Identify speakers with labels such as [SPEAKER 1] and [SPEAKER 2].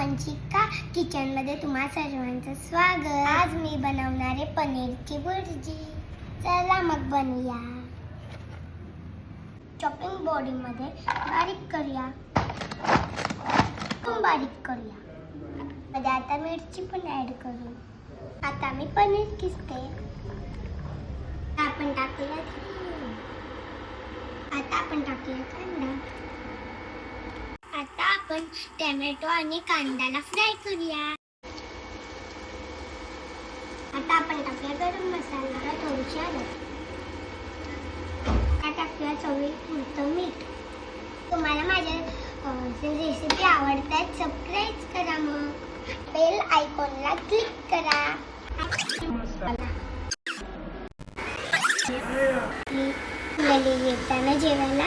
[SPEAKER 1] वंशिका किचनमध्ये तुम्हा सर्वांचं स्वागत. आज मी बनवणार आहे पनीरची भुर्जी. चला मग बनवूया. चॉपिंग बोर्डमध्ये बारीक करूया. बारीक करूया. मध्ये आता मिरची पण ऍड करू. आता मी पनीर किसते. आपण टाकूया. आता आपण टाकूया कांदा. आता आपण टोमॅटो आणि कांद्याला फ्राय करूया. आता आपण टाकूया गरम मसाला, थोडीशी हळद. आता टाकूया चवीपुरतं मीठ. तुम्हाला माझ्या रेसिपी आवडतात, सबस्क्राईब करा. मग बेल आयकॉनला क्लिक करा. येताना जेवायला